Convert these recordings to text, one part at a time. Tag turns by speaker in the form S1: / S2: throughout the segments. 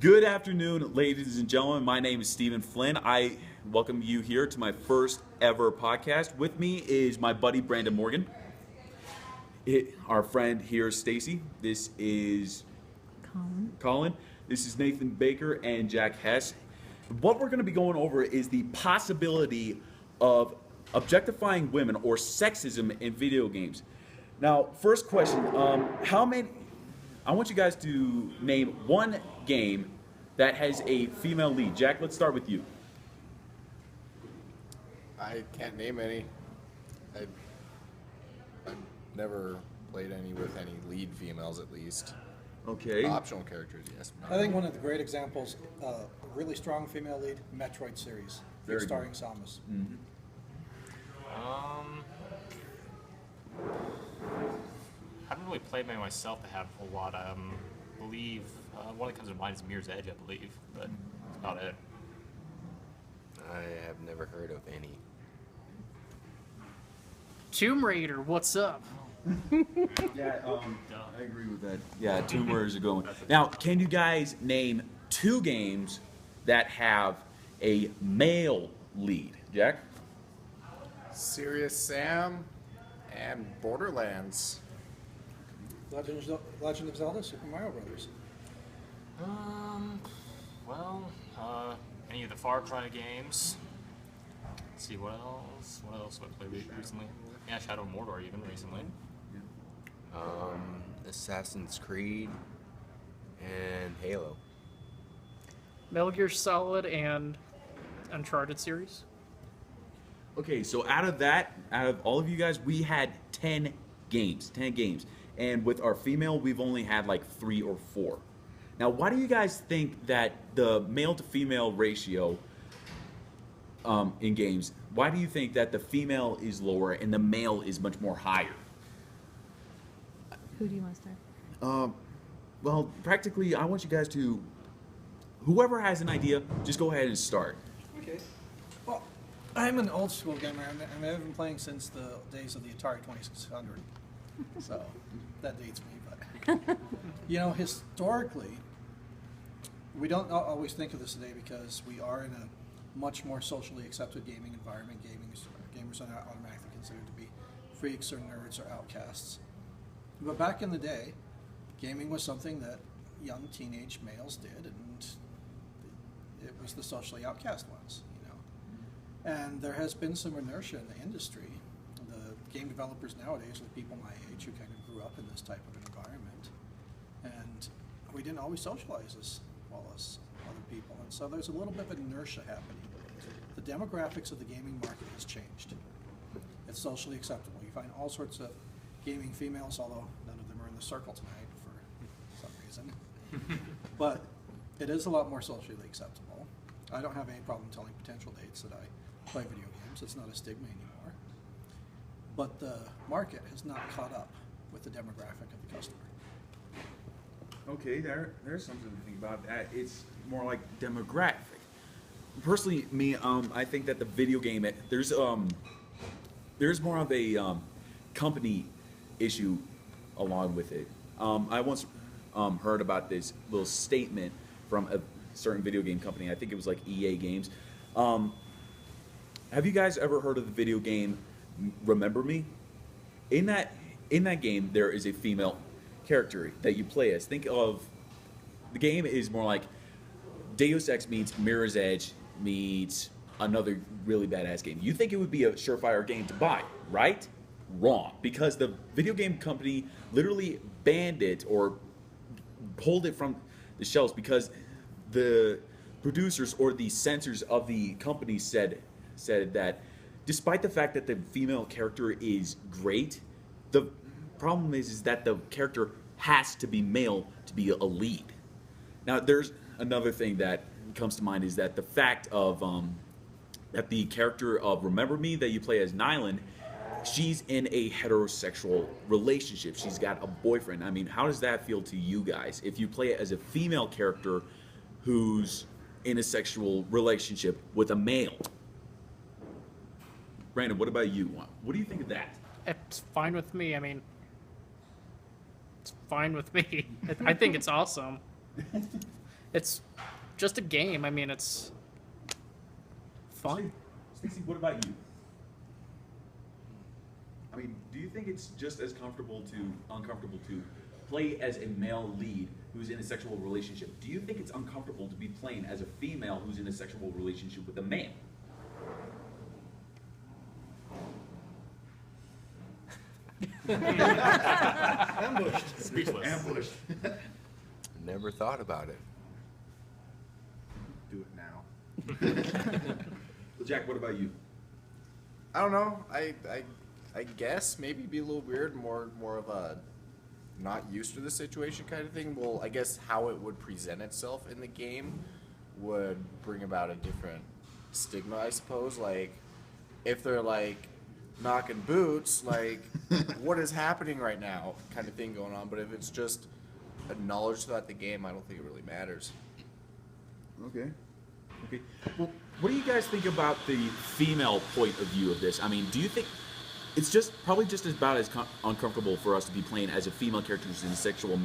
S1: Good afternoon, ladies and gentlemen. My name is Stephen Flynn. I welcome you here to my first ever podcast. With me is my buddy Brandon Morgan. Our friend here, Stacy. This is Colin. This is Nathan Baker and Jack Hess. What we're going to be going over is the possibility of objectifying women or sexism in video games. Now, first question: I want you guys to name one game that has a female lead. Jack, let's start with you.
S2: I can't name any. I've never played any with any lead females, at least.
S1: Okay.
S2: Optional characters, yes.
S3: I think one of the great examples, a really strong female lead, Metroid series,
S1: Very good.
S3: starring Samus.
S1: Mm-hmm.
S4: I haven't really played many myself that have a lot. I believe one that comes to mind is Mirror's Edge, I believe, but that's about it.
S5: I have never heard of any.
S6: Tomb Raider, what's up?
S1: Yeah, I agree with that. Yeah, Tomb Raiders are going. Now, can you guys name two games that have a male lead? Jack?
S2: Serious Sam and Borderlands.
S3: Legend of Zelda, Super Mario Brothers.
S4: Any of the Far Cry games. Let's see, what else? What else have I played recently? Yeah, Shadow of Mordor even recently.
S5: Assassin's Creed and Halo.
S6: Metal Gear Solid and Uncharted series.
S1: Okay, so out of all of you guys, we had 10 games. And with our female, we've only had like 3 or 4. Now, why do you guys think that the male to female ratio in games, why do you think that the female is lower and the male is much more higher?
S7: Who do you want to start?
S1: Well, practically, I want you guys to, whoever has an idea, just go ahead and start.
S3: Okay. Well, I'm an old school gamer. I've been playing since the days of the Atari 2600. So that dates me, but historically, we don't always think of this today because we are in a much more socially accepted gaming environment. Gamers are not automatically considered to be freaks or nerds or outcasts. But back in the day, gaming was something that young teenage males did, and it was the socially outcast ones, And there has been some inertia in the industry. The game developers nowadays are people my age who kind of grew up in this type of an environment, and we didn't always socialize as well as other people, and so there's a little bit of inertia happening. The demographics of the gaming market has changed. It's socially acceptable. You find all sorts of gaming females, although none of them are in the circle tonight for some reason. But it is a lot more socially acceptable. I don't have any problem telling potential dates that I play video games. It's not a stigma anymore. But the market has not caught up with the demographic of the customer.
S1: Okay, there's something to think about. That it's more like demographic. Personally, I think that the video game there's more of a company issue along with it. I once heard about this little statement from a certain video game company. I think it was like EA Games. Have you guys ever heard of the video game Remember Me? In that game, there is a female character that you play as. Think of the game is more like Deus Ex meets Mirror's Edge meets another really badass game. You think it would be a surefire game to buy, right? Wrong, because the video game company literally banned it or pulled it from the shelves because the producers or the censors of the company said that despite the fact that the female character is great, the problem is that the character has to be male to be a lead. Now, there's another thing that comes to mind is that the fact of that the character of Remember Me that you play as Nyland, she's in a heterosexual relationship. She's got a boyfriend. I mean, how does that feel to you guys if you play it as a female character who's in a sexual relationship with a male? Brandon, what about you? What do you think of that?
S6: It's fine with me. I mean, it's fine with me. I think it's awesome. it's just a game. I mean, it's fun.
S1: Stacey, what about you? I mean, do you think it's just as uncomfortable to play as a male lead who's in a sexual relationship? Do you think it's uncomfortable to be playing as a female who's in a sexual relationship with a man?
S3: Ambushed.
S4: Speechless.
S1: Ambushed.
S5: Never thought about it.
S2: Do it now.
S1: Well, Jack, what about you?
S2: I don't know. I guess maybe be a little weird, more of a not used to the situation kind of thing. Well, I guess how it would present itself in the game would bring about a different stigma, I suppose. Like, if they're like knocking boots, like what is happening right now, kind of thing going on. But if it's just acknowledged throughout the game, I don't think it really matters.
S1: Okay. Okay. Well, what do you guys think about the female point of view of this? I mean, do you think it's probably just about as uncomfortable for us to be playing as a female character who's in a sexual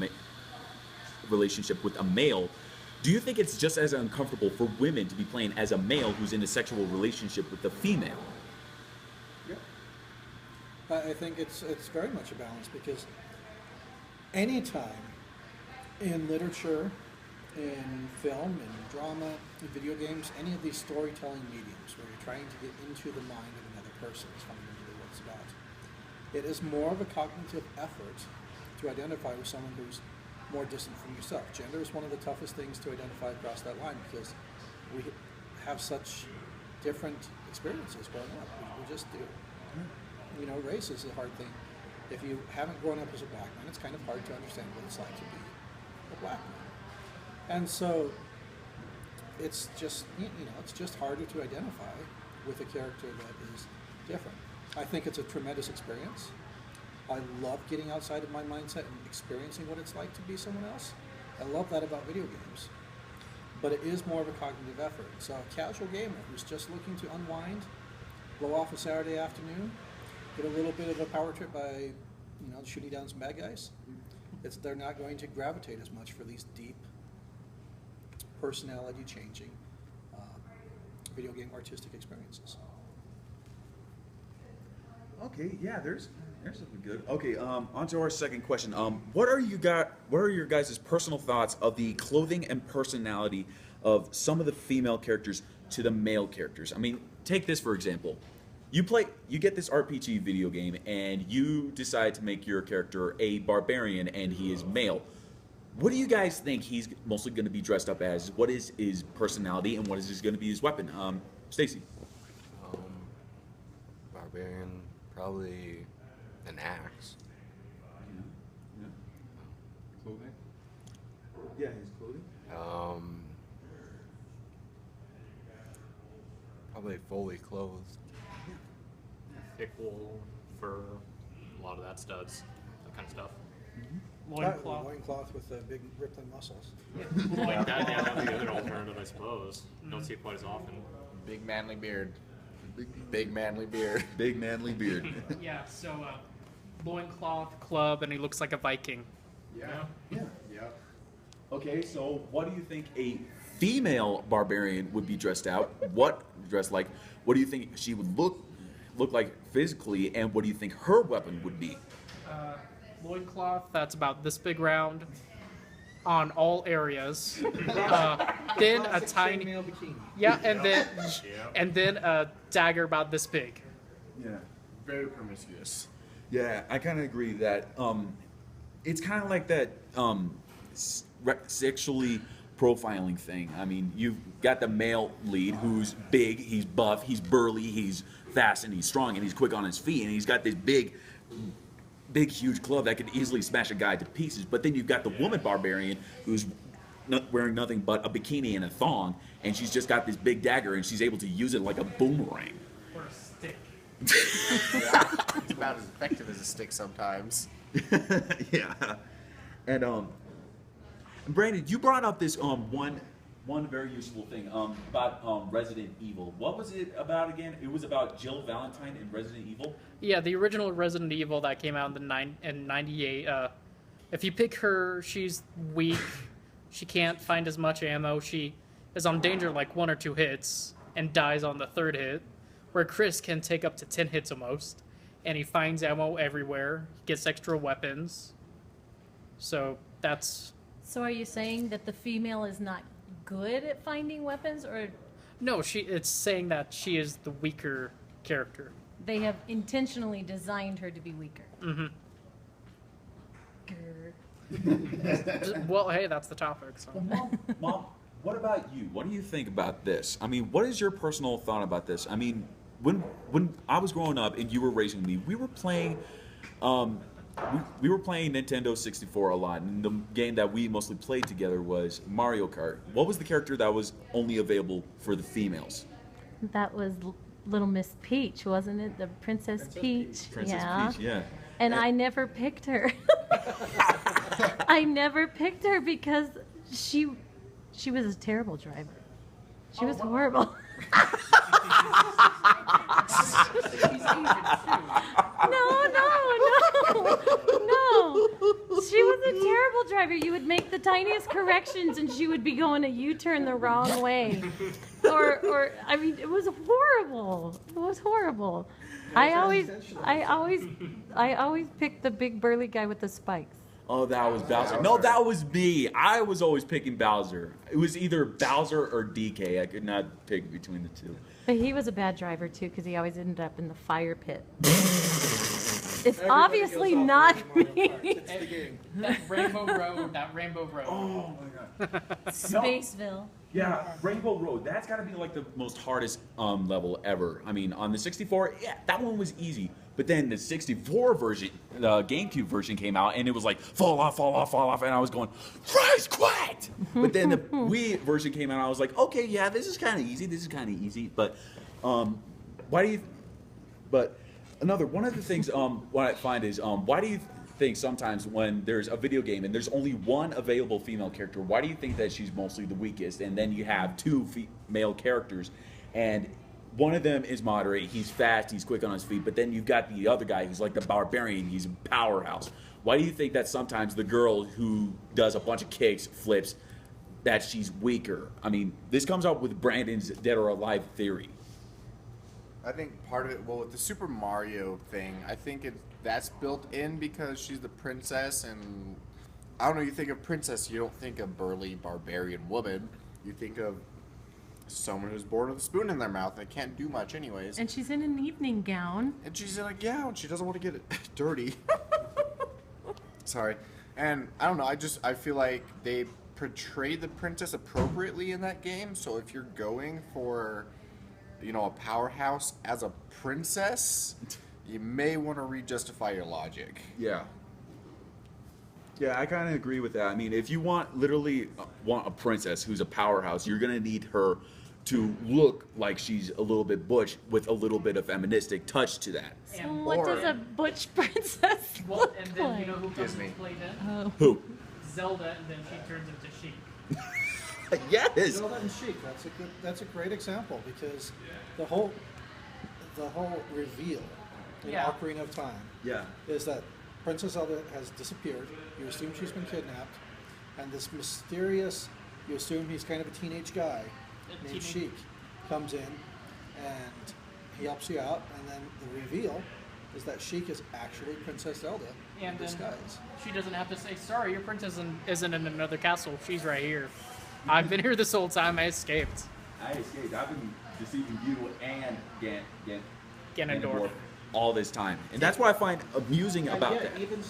S1: relationship with a male? Do you think it's just as uncomfortable for women to be playing as a male who's in a sexual relationship with a female?
S3: Yeah. I think it's very much a balance, because anytime in literature, in film, in drama, in video games, any of these storytelling mediums where you're trying to get into the mind of another person is fundamentally what it's about. It is more of a cognitive effort to identify with someone who's more distant from yourself. Gender is one of the toughest things to identify across that line, because we have such different experiences growing up. We just do. You know, race is a hard thing. If you haven't grown up as a black man, it's kind of hard to understand what it's like to be a black man. And so it's just, it's just harder to identify with a character that is different. I think it's a tremendous experience. I love getting outside of my mindset and experiencing what it's like to be someone else. I love that about video games. But it is more of a cognitive effort. So a casual gamer who's just looking to unwind, blow off a Saturday afternoon, get a little bit of a power trip by, shooting down some bad guys, they're not going to gravitate as much for these deep, personality-changing video game artistic experiences.
S1: Okay, yeah, there's something good. Okay, on to our second question. What are your guys' personal thoughts of the clothing and personality of some of the female characters to the male characters? I mean, take this for example. You get this RPG video game, and you decide to make your character a barbarian, and he is male. What do you guys think he's mostly going to be dressed up as? What is his personality, and what is going to be his weapon? Stacy.
S5: Barbarian, probably an axe.
S1: Yeah. Clothing? Yeah, his clothing.
S5: Probably fully clothed.
S4: Thick wool, fur, a lot of that studs, that kind of stuff.
S6: Loincloth.
S3: Loincloth with the big rippling muscles.
S4: Like that, yeah, that'd be the other alternative, I suppose. Don't see it quite as often.
S2: Big manly beard. Big manly beard.
S1: Big manly beard.
S6: Yeah, so loincloth, club, and he looks like a Viking.
S2: Yeah.
S1: Yeah.
S2: Yeah.
S1: Okay, so what do you think a female barbarian would be dressed like? What do you think she would look like physically, and what do you think her weapon would be?
S6: Loincloth, that's about this big round on all areas. Then a tiny,
S3: Chainmail bikini.
S6: yeah, and then
S4: Yeah.
S6: and then a dagger about this big.
S1: Yeah.
S2: Very promiscuous.
S1: Yeah, I kind of agree that it's kind of like that sexually profiling thing. I mean, you've got the male lead who's big, he's buff, he's burly, he's fast, and he's strong, and he's quick on his feet, and he's got this big, huge club that could easily smash a guy to pieces. But then you've got the woman barbarian who's not wearing nothing but a bikini and a thong, and she's just got this big dagger, and she's able to use it like a boomerang.
S6: Or a stick.
S2: Yeah. It's about as effective as a stick sometimes.
S1: Yeah. And Brandon, you brought up this one very useful thing about Resident Evil. What was it about again? It was about Jill Valentine in Resident Evil.
S6: Yeah, the original Resident Evil that came out in '98. If you pick her, she's weak, She can't find as much ammo. She is on danger like 1 or 2 hits and dies on the 3rd hit, where Chris can take up to 10 hits almost, and he finds ammo everywhere, gets extra weapons. So that's...
S7: So are you saying that the female is not good at finding weapons, or
S6: No, it's saying that she is the weaker character.
S7: they have intentionally designed her to be weaker?
S6: Mm-hmm.
S7: Grr.
S6: Well, hey, that's the topic. So.
S1: Well, Mom, what about you? What do you think about this? I mean, what is your personal thought about this? I mean, when I was growing up and you were raising me, we were playing we were playing Nintendo 64 a lot, and the game that we mostly played together was Mario Kart. What was the character that was only available for the females?
S7: That was Little Miss Peach, wasn't it? The Princess Peach.
S1: Princess
S7: Yeah.
S1: Peach, yeah.
S7: And I never picked her. I never picked her because she was a terrible driver. She was horrible. No. She was a terrible driver. You would make the tiniest corrections and she would be going a U-turn the wrong way. Or I mean, it was horrible. It was horrible. I always picked the big burly guy with the spikes.
S1: Oh, that was Bowser. No, that was me. I was always picking Bowser. It was either Bowser or DK. I could not pick between the two.
S7: But he was a bad driver too because he always ended up in the fire pit. It's obviously not me.
S3: It's the game.
S6: That Rainbow Road.
S1: Oh my god.
S7: Spaceville.
S1: Yeah, Rainbow Road. That's got to be like the most hardest level ever. I mean, on the 64, yeah, that one was easy. But then the 64 version, the GameCube version came out, and it was like, fall off, and I was going, Christ, quit! But then the Wii version came out, and I was like, okay, yeah, this is kind of easy, But why do you... But one of the things what I find is, why do you think sometimes when there's a video game and there's only one available female character, why do you think that she's mostly the weakest, and then you have 2 male characters, and one of them is moderate, he's fast, he's quick on his feet, but then you've got the other guy who's like the barbarian, he's a powerhouse. Why do you think that sometimes the girl who does a bunch of kicks, flips, that she's weaker? I mean, this comes up with Brandon's Dead or Alive theory.
S2: I think part of it, well, with the Super Mario thing, I think that's built in because she's the princess, and I don't know, you think of princess, you don't think of burly barbarian woman. You think of someone who's born with a spoon in their mouth and can't do much anyways.
S7: And she's in an evening gown.
S2: And she's in a gown. She doesn't want to get it dirty. Sorry. And I don't know, I feel like they portrayed the princess appropriately in that game. So if you're going for, you know, a powerhouse as a princess, you may want to re-justify your logic.
S1: Yeah. Yeah, I kind of agree with that. I mean, if you literally want a princess who's a powerhouse, you're going to need her to look like she's a little bit butch with a little bit of feministic touch to that.
S7: So what does a butch princess
S6: Well,
S7: look
S6: and then
S7: like?
S6: you know who comes
S2: Disney.
S6: into play then?
S7: Oh.
S1: Who?
S6: Zelda, and then she turns into Sheik.
S1: Yes.
S3: Zelda and Sheik. That's a great example because the whole reveal in
S6: Yeah.
S3: Ocarina of Time
S1: Yeah.
S3: is that Princess Zelda has disappeared. You assume she's been kidnapped, and this mysterious, you assume he's kind of a teenage guy named Sheik, comes in and he helps you out, and then the reveal is that Sheik is actually Princess Zelda in
S6: And then
S3: disguise.
S6: she doesn't have to say, sorry, your princess isn't in another castle. She's right here. I've been here this whole time. I escaped.
S1: I escaped. I've been deceiving you and
S6: Ganondorf.
S1: all this time. And that's what I find amusing
S3: And
S1: about
S3: yet,
S1: that.
S3: even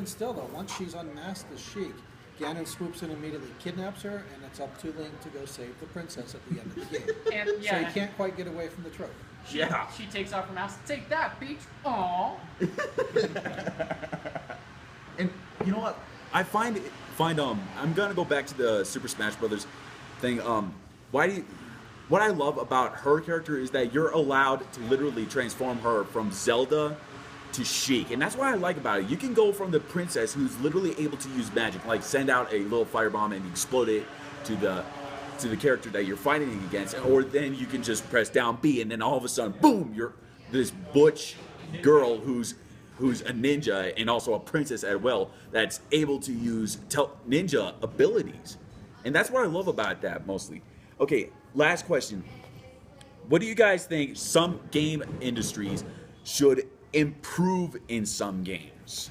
S3: still though, once she's unmasked as Sheik, Ganon swoops in immediately, kidnaps her, and it's up to Link to go save the princess at the end of the game.
S6: And
S3: So
S6: yeah,
S3: he can't quite get away from the trope.
S6: she takes off her mask. Take that, Peach. Aww.
S1: And you know what? I find I'm gonna go back to the Super Smash Brothers thing. What I love about her character is that you're allowed to literally transform her from Zelda to Sheik, and that's what I like about it. You can go from the princess who's literally able to use magic, like send out a little firebomb and explode it to the character that you're fighting against, or then you can just press down B, and then all of a sudden, boom, you're this butch girl who's who's a ninja and also a princess as well, that's able to use ninja abilities. And that's what I love about that mostly. Okay, last question. What do you guys think some game industries should improve in some games?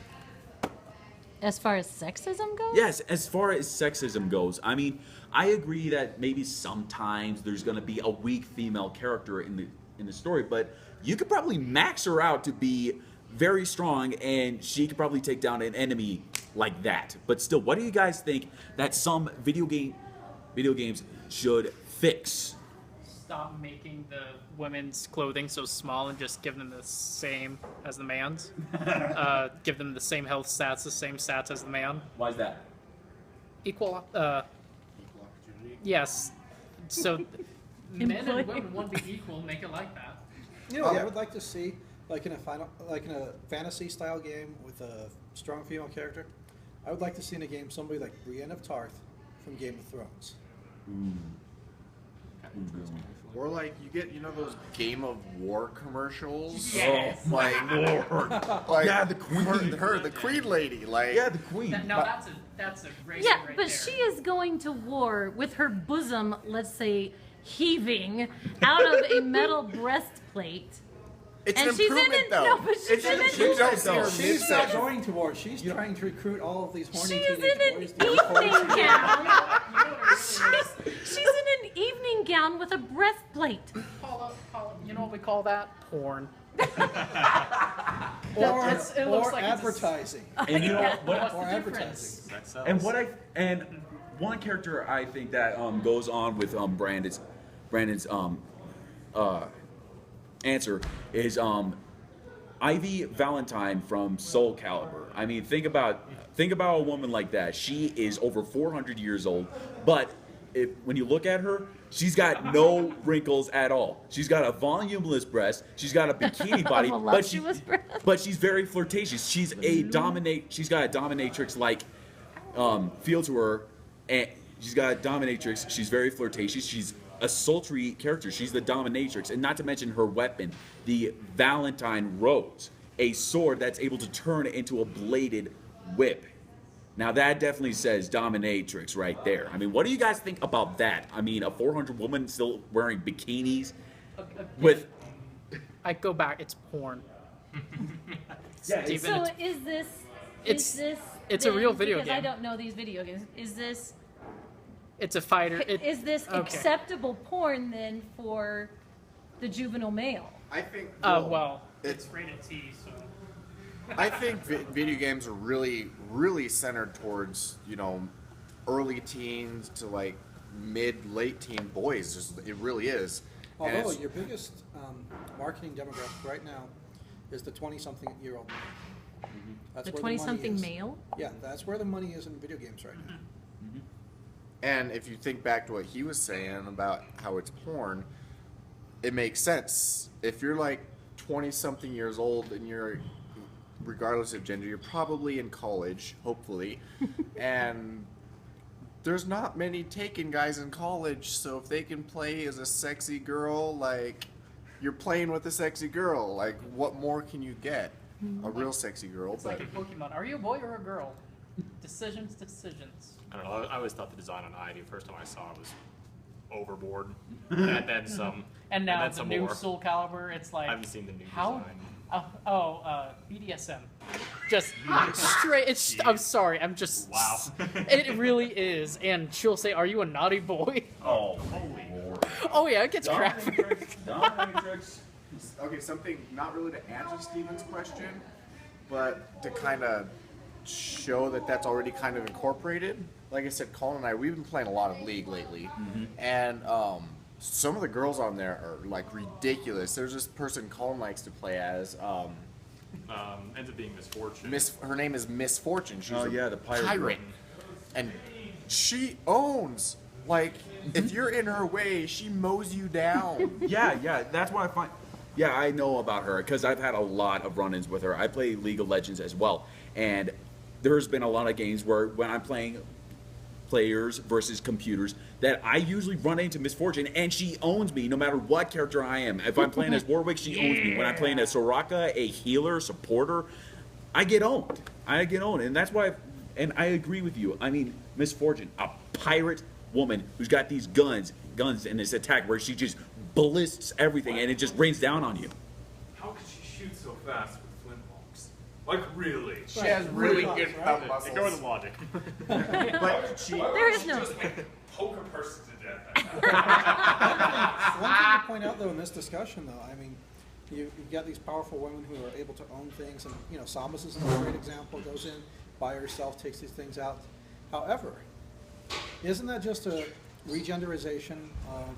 S7: As far as sexism goes?
S1: Yes, as far as sexism goes, I mean, I agree that maybe sometimes there's going to be a weak female character in the story, but you could probably max her out to be very strong, and she could probably take down an enemy like that. But still, what do you guys think that some video games should fix?
S6: Stop making the women's clothing so small and just give them the same as the man's. Give them the same health stats, the same stats as the man.
S1: Why is that?
S6: Equal. Yes. So men and women want to be equal. Make it like that.
S3: You know, I would like to see, like in a fantasy style game with a strong female character. I would like to see in a game somebody like Brienne of Tarth from Game of Thrones.
S2: Or like you get, those Game of War commercials.
S6: Yes.
S2: Oh my lord! Like,
S1: Yeah, the queen.
S2: the queen lady. Like,
S1: Yeah, the queen.
S6: That's a great.
S7: Yeah,
S6: right
S7: but
S6: there.
S7: she is going to war with her bosom, let's say, heaving out of a metal breastplate.
S2: it's
S7: And
S2: an
S7: she's in
S2: improvement
S7: it.
S2: though.
S7: No, but she's
S2: It's
S7: in
S2: an
S7: it.
S2: improvement though.
S3: She's not going to war. She's trying to recruit all of these horny
S7: She is
S3: teenage
S7: in an
S3: boys to go
S7: evening
S3: forward.
S7: gown. She's in an evening gown with a breastplate.
S6: Paula, you know what we call that? Porn.
S3: Or,
S6: It looks
S3: or
S6: like it's a-
S3: advertising.
S1: And you know what?
S6: What's
S3: Or
S6: the
S3: advertising.
S6: difference?
S1: And one character I think that goes on with Brandon's answer is Ivy Valentine from Soul Calibur. I mean, think about a woman like that. She is over 400 years old, but when you look at her, she's got no wrinkles at all. She's got a volumeless breast. She's got a bikini body,
S7: Voluptuous breast.
S1: but she's very flirtatious. She's got a dominatrix like feel to her, and she's got a dominatrix. She's very flirtatious. She's a sultry character. She's the dominatrix, and not to mention her weapon, the Valentine Rose, a sword that's able to turn into a bladed whip. Now that definitely says dominatrix right there. I mean, what do you guys think about that? I mean, a 400 woman still wearing bikinis with.
S6: I go back. It's porn.
S1: Yeah,
S6: Steven,
S7: So
S6: it's-
S7: is this?
S6: it's a real video
S7: because I
S6: game.
S7: don't know these video games. Is this?
S6: It's a fighter.
S7: Is this
S6: okay.
S7: acceptable porn then for the juvenile male?
S2: I think.
S6: Well,
S2: it's.
S6: it's rated T, so.
S2: I think video games are really, really centered towards early teens to like late teen boys. It really is. And
S3: Although
S2: it's-
S3: your biggest marketing demographic right now is the 20-something-year-old male. That's
S7: The
S3: where money
S7: 20-something
S3: is.
S7: male?
S3: Yeah, that's where the money is in video games right now.
S2: And if you think back to what he was saying about how it's porn, it makes sense. If you're like 20-something years old and you're, regardless of gender, you're probably in college, hopefully, and there's not many taken guys in college, so if they can play as a sexy girl, like, you're playing with a sexy girl, like, what more can you get? A real sexy girl,
S6: It's
S2: but...
S6: like in Pokemon. Are you a boy or a girl? Decisions.
S4: I don't know. I always thought the design on Ivy, first time I saw it, was overboard. And then some.
S6: And now
S4: then
S6: the
S4: some
S6: new
S4: more.
S6: Soul Calibur, it's like.
S4: I haven't seen the new
S6: how?
S4: design.
S6: BDSM. Just straight. It's. I'm sorry. I'm just.
S4: Wow.
S6: It really is. And she'll say, "Are you a naughty boy?"
S1: Oh, holy Lord.
S6: Oh yeah, it gets graphic.
S1: Dominatrix.
S2: Okay, something not really to answer Steven's question, but to kind of show that that's already kind of incorporated. Like I said, Colin and I, we've been playing a lot of League lately, and some of the girls on there are like ridiculous. There's this person Colin likes to play as.
S4: Ends up being Misfortune.
S2: Her name is Miss Fortune. She's
S1: Oh, yeah, the pirate girl.
S2: and she owns. Like, if you're in her way, she mows you down.
S1: Yeah, that's what I find. Yeah, I know about her because I've had a lot of run-ins with her. I play League of Legends as well, and there's been a lot of games where when I'm playing players versus computers that I usually run into Misfortune, and she owns me no matter what character I am. If I'm playing as Warwick, she owns me. When I'm playing as Soraka, a healer, supporter, I get owned. And that's why. And I agree with you. I mean, Miss Fortune, a pirate woman who's got these guns in this attack where she just ballists everything and it just rains down on you.
S8: How could she shoot so fast with flintlocks? Like, really?
S2: She has really
S3: Right.
S2: good
S3: Right.
S2: muscles.
S4: Go with logic.
S2: But she,
S7: There is no.
S8: Just poke a person to death.
S3: One thing to point out, though, in this discussion, though, I mean, you've got these powerful women who are able to own things, and, you know, Samus is a great example, goes in by herself, takes these things out. However, isn't that just a regenderization of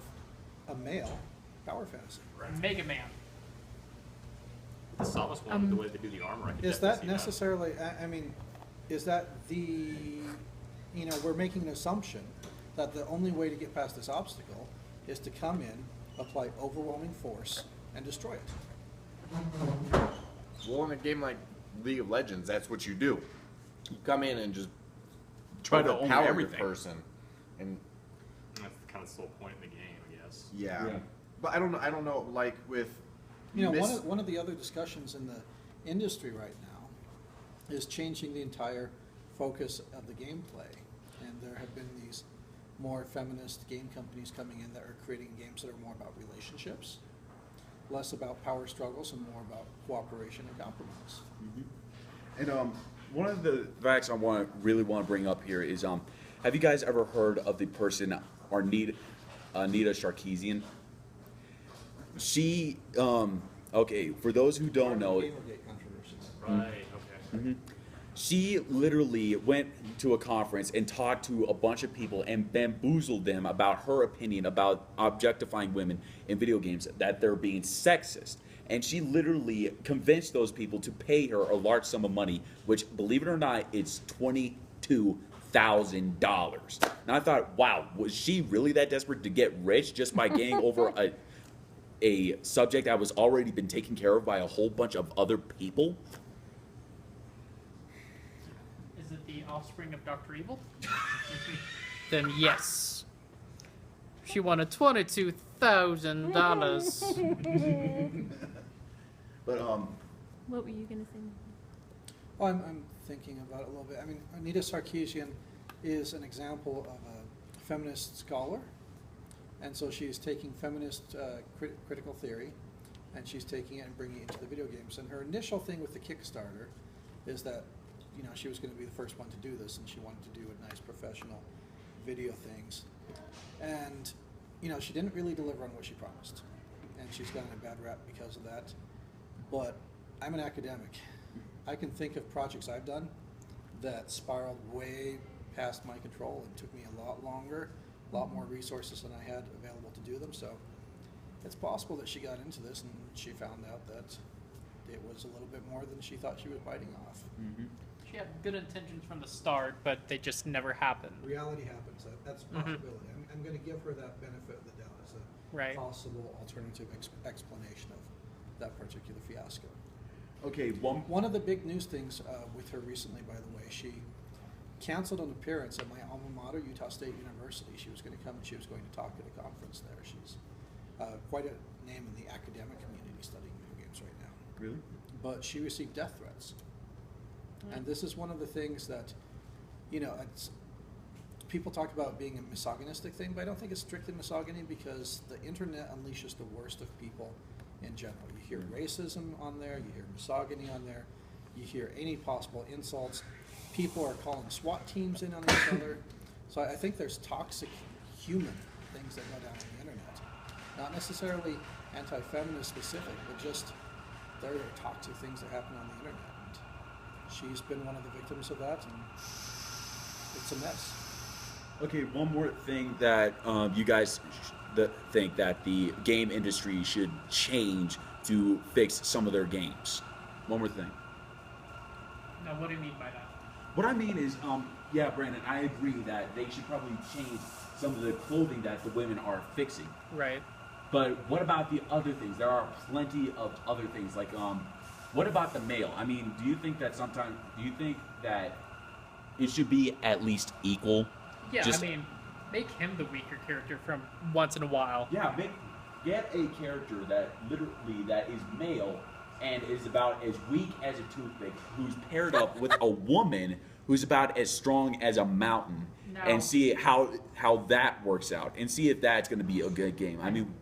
S3: a male power fantasy?
S6: Mega Man.
S4: The Samus one, the way they do the armor, I can
S3: Is
S4: definitely
S3: that
S4: see
S3: necessarily, I mean, is that the, you know, we're making an assumption that the only way to get past this obstacle is to come in, apply overwhelming force, and destroy it.
S2: well, in a game like League of Legends, that's what you do. You come in and just
S1: Try to own
S2: overpower
S1: everything.
S2: your person, and
S4: That's kind of the sole point in the game, I guess.
S2: yeah.
S1: Yeah.
S2: But I don't know. Like with
S3: You know,
S2: Miss-
S3: one of the other discussions in the industry right now is changing the entire focus of the gameplay. And there have been these more feminist game companies coming in that are creating games that are more about relationships, less about power struggles, and more about cooperation and compromise.
S1: And one of the facts I really want to bring up here is have you guys ever heard of the person Anita Sarkeesian? She okay, for those who don't know,
S3: Gamergate controversies.
S4: Right, okay.
S1: she literally went to a conference and talked to a bunch of people and bamboozled them about her opinion about objectifying women in video games, that they're being sexist. And she literally convinced those people to pay her a large sum of money, which, believe it or not, it's $22,000. And I thought, wow, was she really that desperate to get rich just by getting over a subject that was already been taken care of by a whole bunch of other people?
S6: Is it the offspring of Dr. Evil? Then yes. She wanted $22,000.
S1: But
S7: What were you gonna say?
S3: Well, I'm thinking about it a little bit. I mean, Anita Sarkeesian is an example of a feminist scholar, and so she's taking feminist critical theory, and she's taking it and bringing it into the video games. And her initial thing with the Kickstarter is that, you know, she was going to be the first one to do this, and she wanted to do a nice professional video things. And, you know, she didn't really deliver on what she promised, and she's gotten a bad rap because of that. But I'm an academic. I can think of projects I've done that spiraled way past my control and took me a lot longer, a lot more resources than I had available to do them. So it's possible that she got into this and she found out that it was a little bit more than she thought she was biting off.
S6: She had good intentions from the start, but they just never happened.
S3: Reality happens. That's a possibility. I'm going to give her that benefit of the doubt as a
S6: Right.
S3: possible alternative explanation of that particular fiasco.
S1: okay,
S3: One of the big news things with her recently, by the way, she canceled an appearance at my alma mater, Utah State University. She was going to come and she was going to talk at a conference there. She's quite a name in the academic community studying video games right now.
S1: really?
S3: But she received death threats. And this is one of the things that, you know, people talk about being a misogynistic thing, but I don't think it's strictly misogyny because the internet unleashes the worst of people in general. You hear racism on there, you hear misogyny on there, you hear any possible insults. People are calling SWAT teams in on each other. So I think there's toxic human things that go down on the internet. Not necessarily anti-feminist specific, but just there are toxic things that happen on the internet. And she's been one of the victims of that, and it's a mess.
S1: Okay, one more thing that you guys think that the game industry should change to fix some of their games. One more thing.
S6: Now, what do you mean by that?
S1: What I mean is, yeah, Brandon, I agree that they should probably change some of the clothing that the women are fixing.
S6: Right.
S1: But what about the other things? There are plenty of other things. Like, what about the male? I mean, do you think that it should be at least equal?
S6: Yeah,
S1: Just-
S6: I mean, make him the weaker character from once in a while.
S1: Yeah, get a character that literally that is male and is about as weak as a toothpick, who's paired up with a woman who's about as strong as a mountain,
S7: No.
S1: and see how that works out, and see if that's going to be a good game. I mean,